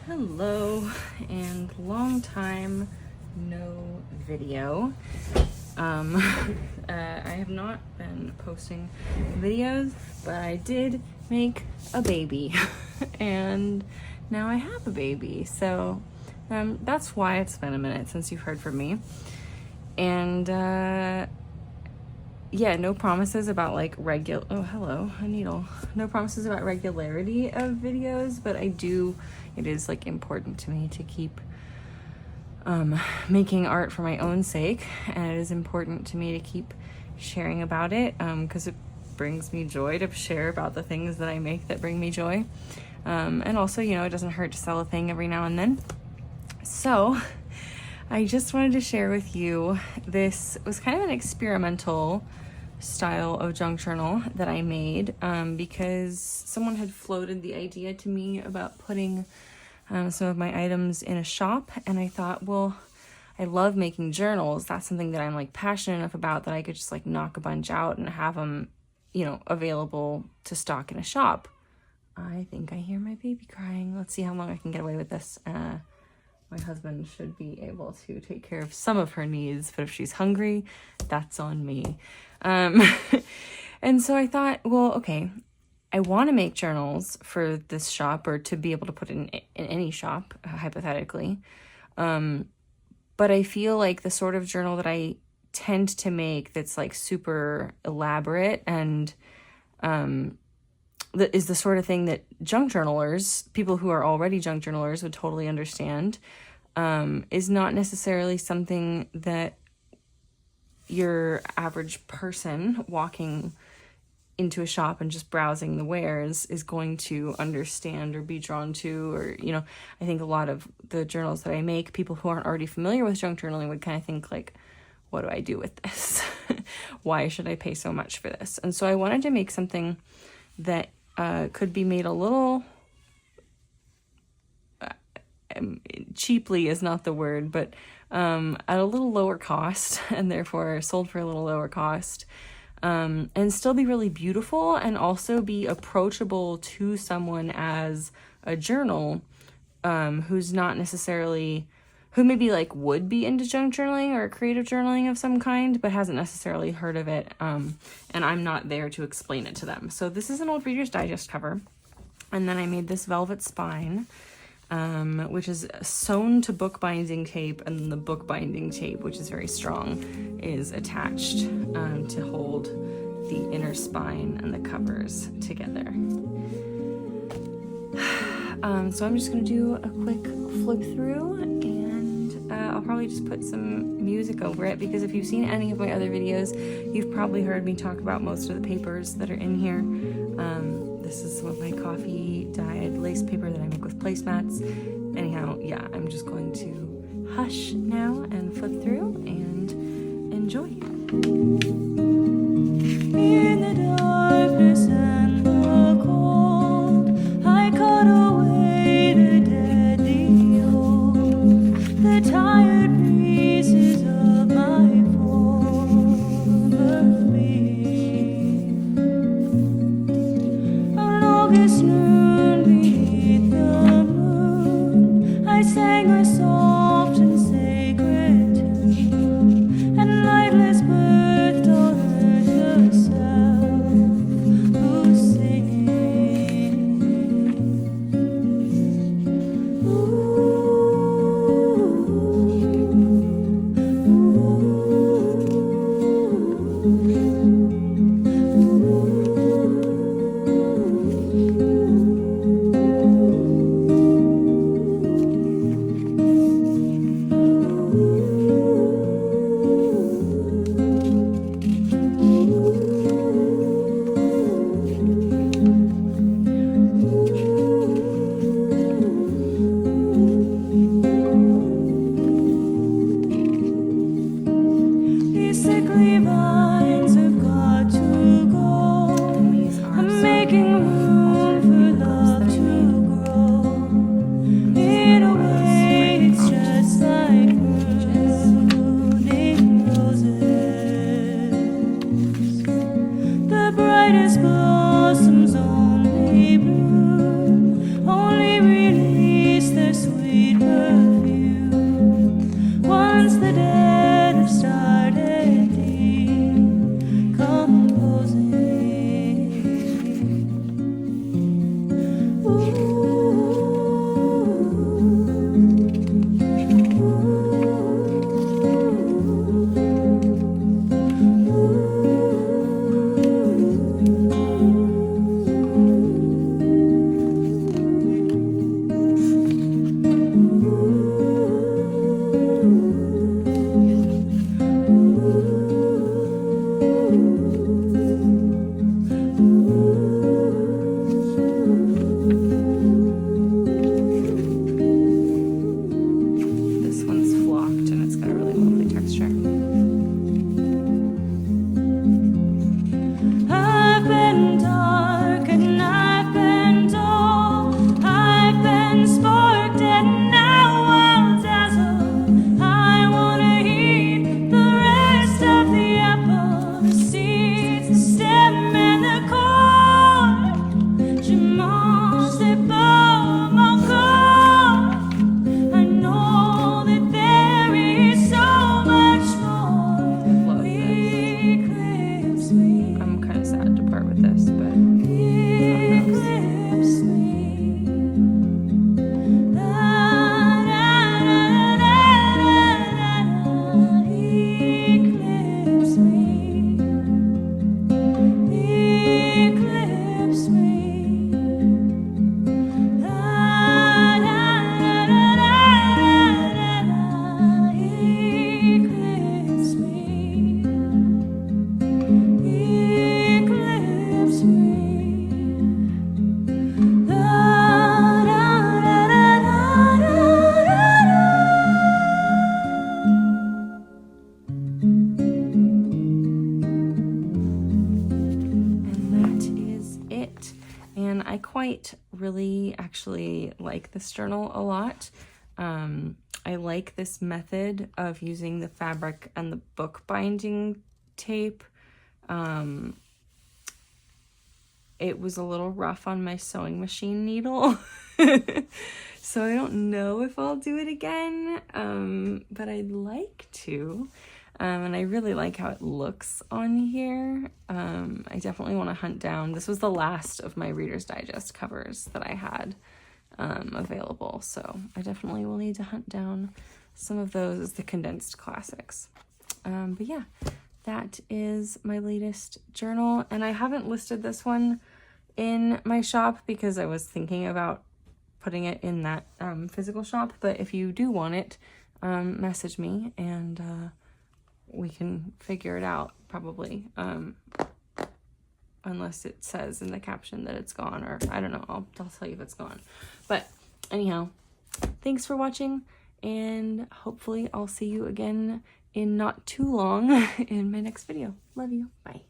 Hello, and long time no video. I have not been posting videos, but I did make a baby and now I have a baby. So that's why it's been a minute since you've heard from me. And yeah, no promises about like oh, hello, a needle. No promises about regularity of videos, but it is like important to me to keep making art for my own sake, and it is important to me to keep sharing about it because it brings me joy to share about the things that I make that bring me joy. And also, it doesn't hurt to sell a thing every now and then. So I just wanted to share with you, this was kind of an experimental style of junk journal that I made because someone had floated the idea to me about putting some of my items in a shop, and I thought, well, I love making journals. That's something that I'm like passionate enough about that I could just like knock a bunch out and have them, available to stock in a shop. I think I hear my baby crying. Let's see how long I can get away with this. My husband should be able to take care of some of her needs, but if she's hungry, that's on me. And so I thought, well, okay, I want to make journals for this shop, or to be able to put it in any shop, hypothetically. But I feel like the sort of journal that I tend to make that's like super elaborate and that is the sort of thing that junk journalers, people who are already junk journalers, would totally understand, is not necessarily something that your average person walking into a shop and just browsing the wares is going to understand or be drawn to. Or, I think a lot of the journals that I make, people who aren't already familiar with junk journaling would kind of think like, what do I do with this? Why should I pay so much for this? And so I wanted to make something that could be made a little, cheaply is not the word, but at a little lower cost, and therefore sold for a little lower cost, and still be really beautiful, and also be approachable to someone as a journal who's not necessarily, who maybe like would be into junk journaling or creative journaling of some kind, but hasn't necessarily heard of it, and I'm not there to explain it to them. So this is an old Reader's Digest cover, and then I made this velvet spine, which is sewn to bookbinding tape, and the bookbinding tape, which is very strong, is attached to hold the inner spine and the covers together. So I'm just going to do a quick flip through, and I'll probably just put some music over it, because if you've seen any of my other videos, you've probably heard me talk about most of the papers that are in here. This is some of my coffee dyed lace paper that I make with placemats. Anyhow, yeah, I'm just going to hush now and flip through and enjoy. In the darkness and the cold, I cut away the deadly old, the tired pieces of my former me. On August noon beneath the moon, I sang a soft and sacred tune, and lightless birth daughter herself who's singing. Lite. Really actually like this journal a lot. I like this method of using the fabric and the book binding tape. It was a little rough on my sewing machine needle. So I don't know if I'll do it again, but I'd like to. And I really like how it looks on here. I definitely want to hunt down. This was the last of my Reader's Digest covers that I had available, so I definitely will need to hunt down some of those as the condensed classics. But yeah, that is my latest journal, and I haven't listed this one in my shop because I was thinking about putting it in that physical shop, but if you do want it, message me and we can figure it out, probably, unless it says in the caption that it's gone, or I don't know, I'll tell you if it's gone. But anyhow, thanks for watching, and hopefully I'll see you again in not too long in my next video. Love you. Bye.